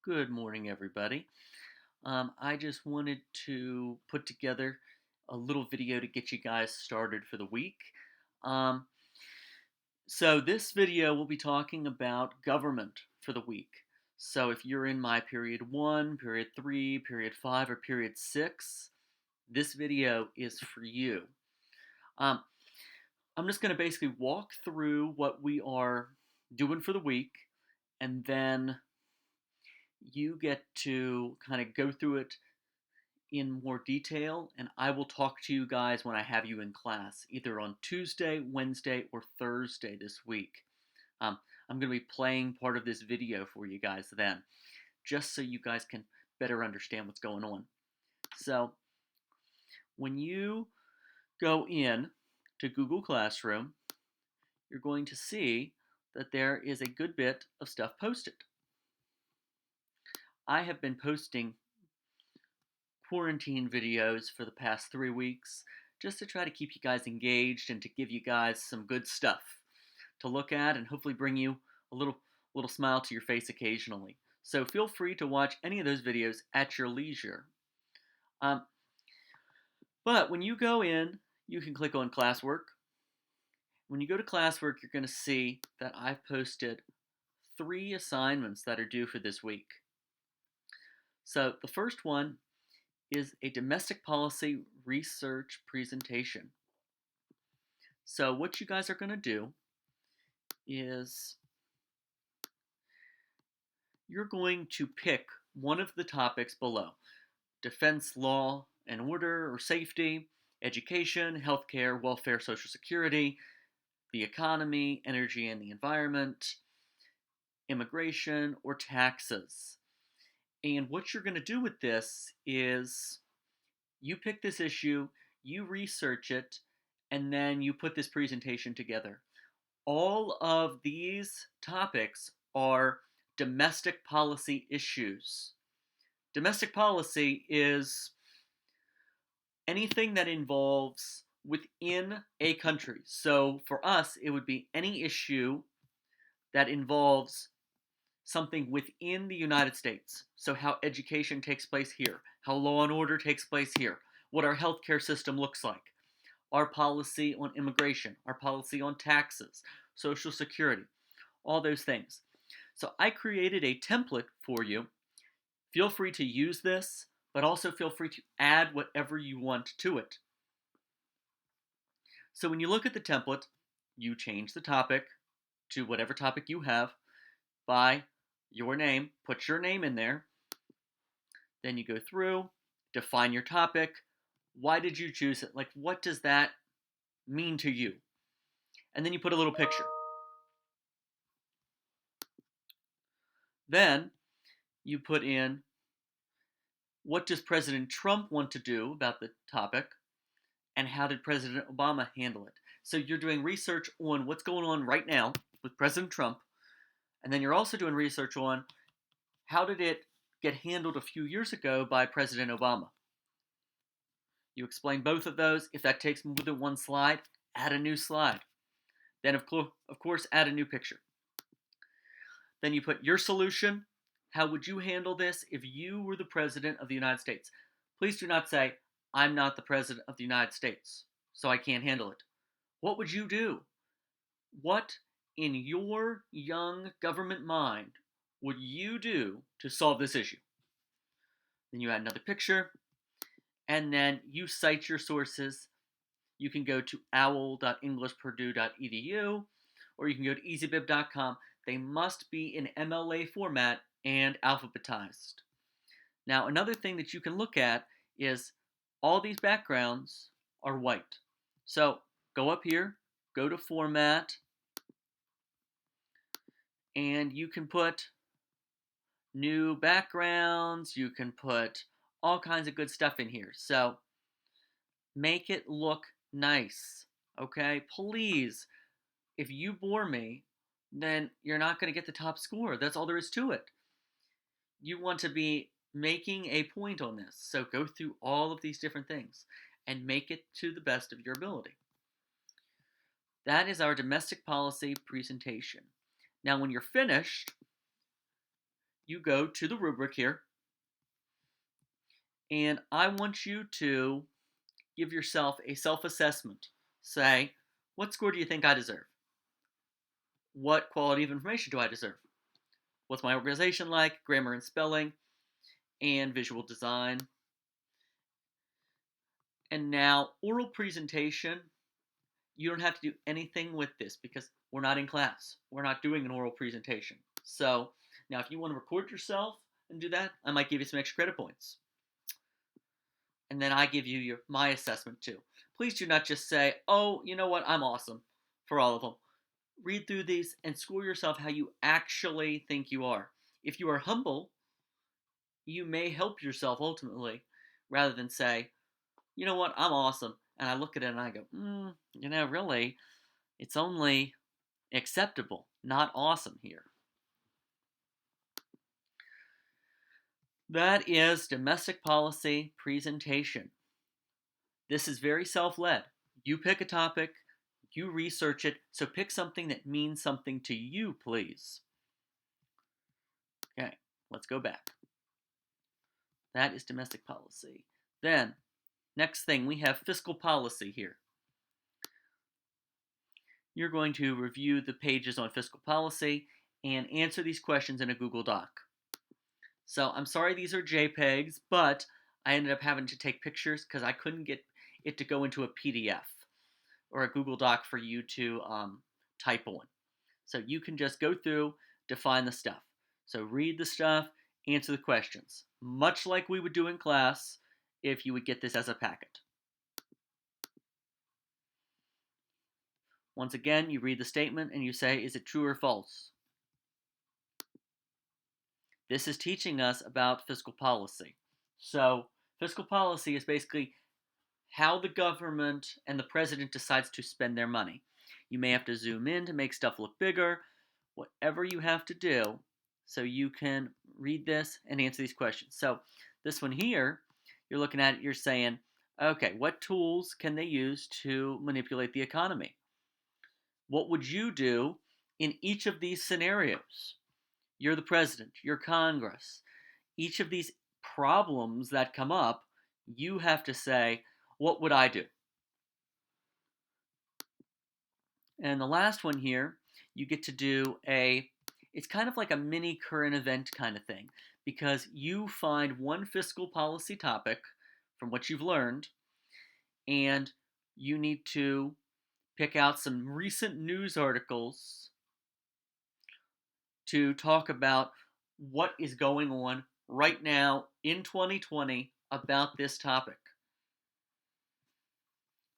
Good morning, everybody. I just wanted to put together a little video to get you guys started for the week. Um, so this video will be talking about government for the week. So if you're in my period 1, period 3, period 5, or period 6, this video is for you. Um, I'm just going to basically walk through what we are doing for the week, and then you get to kind of go through it in more detail, and I will talk to you guys when I have you in class, either on Tuesday, Wednesday, or Thursday this week. Um, I'm going to be playing part of this video for you guys then, just so you guys can better understand what's going on. So, when you go in to Google Classroom, you're going to see that there is a good bit of stuff posted. I have been posting quarantine videos for the past 3 weeks just to try to keep you guys engaged and to give you guys some good stuff to look at and hopefully bring you a little smile to your face occasionally. So feel free to watch any of those videos at your leisure. But when you go in, you can click on classwork. When you go to classwork, you're going to see that I've posted 3 assignments that are due for this week. So the first one is a domestic policy research presentation. So what you guys are going to do is you're going to pick one of the topics below: defense, law and order or safety, education, healthcare, welfare, social security, the economy, energy and the environment, immigration, or taxes. And what you're going to do with this is you pick this issue, you research it, and then you put this presentation together. All of these topics are domestic policy issues. Domestic policy is anything that involves within a country. So for us, it would be any issue that involves something within the United States. So how education takes place here, how law and order takes place here, what our healthcare system looks like, our policy on immigration, our policy on taxes, social security, all those things. So I created a template for you. Feel free to use this, but also feel free to add whatever you want to it. So when you look at the template, you change the topic to whatever topic you have by your name, put your name in there, then you go through, define your topic, why did you choose it, like what does that mean to you, and then you put a little picture. Then you put in what does President Trump want to do about the topic, and how did President Obama handle it. So you're doing research on what's going on right now with President Trump, and then you're also doing research on how did it get handled a few years ago by President Obama. You explain both of those. If that takes more than one slide, add a new slide. Then, of course, add a new picture. Then you put your solution. How would you handle this if you were the President of the United States? Please do not say, I'm not the President of the United States, so I can't handle it. What would you do? What, in your young government mind, would you do to solve this issue? Then you add another picture, and then you cite your sources. You can go to owl.englishpurdue.edu, or you can go to easybib.com. They must be in MLA format and alphabetized. Now, another thing that you can look at is all these backgrounds are white. So go up here, go to format, and you can put new backgrounds, you can put all kinds of good stuff in here. So make it look nice, okay? Please, if you bore me, then you're not going to get the top score. That's all there is to it. You want to be making a point on this. So go through all of these different things and make it to the best of your ability. That is our domestic policy presentation. Now, when you're finished, you go to the rubric here, and I want you to give yourself a self-assessment. Say, what score do you think I deserve? What quality of information do I deserve? What's my organization like? Grammar and spelling, and visual design. And now, oral presentation, you don't have to do anything with this because we're not in class. We're not doing an oral presentation. So, now if you want to record yourself and do that, I might give you some extra credit points. And then I give you my assessment too. Please do not just say, oh, you know what, I'm awesome for all of them. Read through these and score yourself how you actually think you are. If you are humble, you may help yourself ultimately, rather than say, you know what, I'm awesome. And I look at it and I go, really, it's only acceptable, not awesome here. That is domestic policy presentation. This is very self-led. You pick a topic, you research it, so pick something that means something to you, please. Okay, let's go back. That is domestic policy. Then, next thing, we have fiscal policy here. You're going to review the pages on fiscal policy and answer these questions in a Google Doc. So I'm sorry these are JPEGs, but I ended up having to take pictures because I couldn't get it to go into a PDF or a Google Doc for you to type on. So you can just go through, define the stuff. So read the stuff, answer the questions, much like we would do in class if you would get this as a packet. Once again, you read the statement and you say, is it true or false? This is teaching us about fiscal policy. So fiscal policy is basically how the government and the president decides to spend their money. You may have to zoom in to make stuff look bigger, whatever you have to do, so you can read this and answer these questions. So this one here, you're looking at it, you're saying, okay, what tools can they use to manipulate the economy? What would you do in each of these scenarios? You're the president, you're Congress. Each of these problems that come up, you have to say, what would I do? And the last one here, you get to do it's kind of like a mini current event kind of thing, because you find one fiscal policy topic from what you've learned, and you need to pick out some recent news articles to talk about what is going on right now in 2020 about this topic.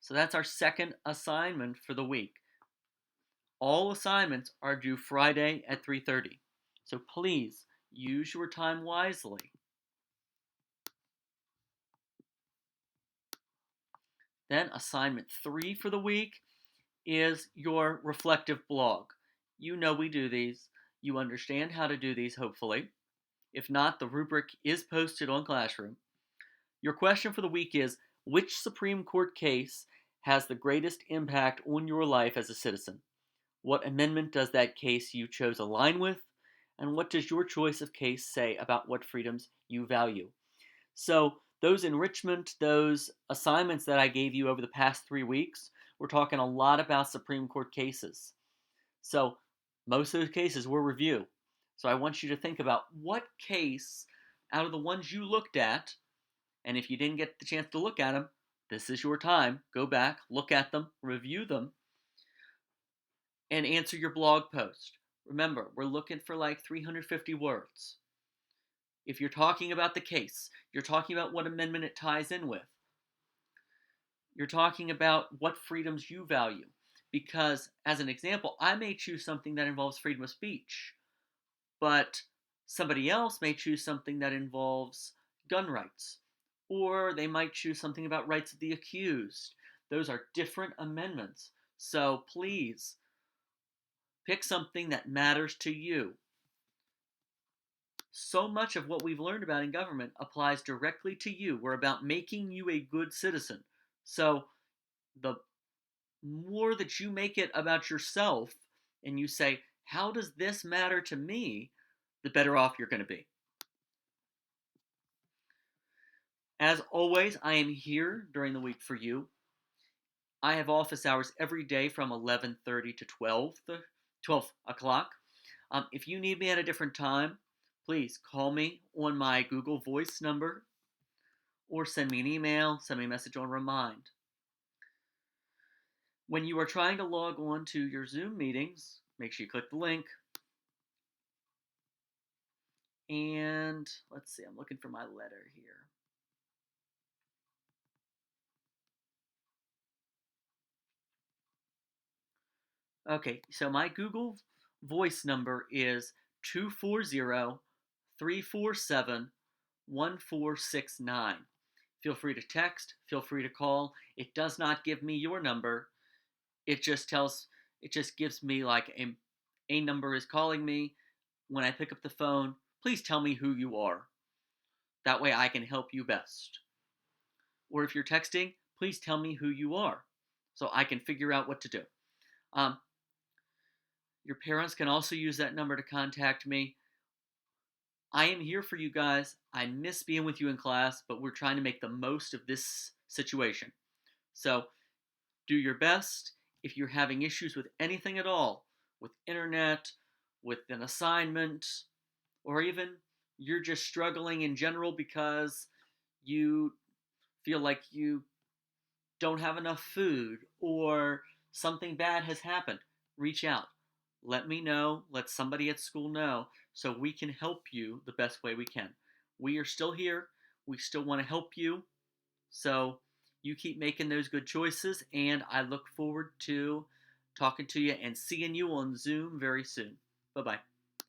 So that's our second assignment for the week. All assignments are due Friday at 3:30. So please use your time wisely. Then assignment 3 for the week is your reflective blog. You know we do these. You understand how to do these, hopefully. If not, the rubric is posted on Classroom. Your question for the week is, which Supreme Court case has the greatest impact on your life as a citizen? What amendment does that case you chose align with? And what does your choice of case say about what freedoms you value? So those enrichment, those assignments that I gave you over the past 3 weeks, we're talking a lot about Supreme Court cases. So most of those cases were review. So I want you to think about what case out of the ones you looked at, and if you didn't get the chance to look at them, this is your time. Go back, look at them, review them, and answer your blog post. Remember, we're looking for like 350 words. If you're talking about the case, you're talking about what amendment it ties in with. You're talking about what freedoms you value. Because, as an example, I may choose something that involves freedom of speech, but somebody else may choose something that involves gun rights. Or they might choose something about rights of the accused. Those are different amendments. So please, pick something that matters to you. So much of what we've learned about in government applies directly to you. We're about making you a good citizen. So the more that you make it about yourself and you say, how does this matter to me? the better off you're going to be. As always, I am here during the week for you. I have office hours every day from 11:30 to 12 o'clock. If you need me at a different time, please call me on my Google Voice number or send me an email, send me a message on Remind. When you are trying to log on to your Zoom meetings, make sure you click the link. And let's see, I'm looking for my letter here. Okay, so my Google Voice number is 240-347-1469. Feel free to text, feel free to call. It does not give me your number. It just gives me like a number is calling me. When I pick up the phone, please tell me who you are. That way I can help you best. Or if you're texting, please tell me who you are so I can figure out what to do. Your parents can also use that number to contact me. I am here for you guys. I miss being with you in class, but we're trying to make the most of this situation. So do your best. If you're having issues with anything at all, with internet, with an assignment, or even you're just struggling in general because you feel like you don't have enough food or something bad has happened, reach out. Let me know, let somebody at school know, so we can help you the best way we can. We are still here. We still want to help you. So you keep making those good choices, and I look forward to talking to you and seeing you on Zoom very soon. Bye bye.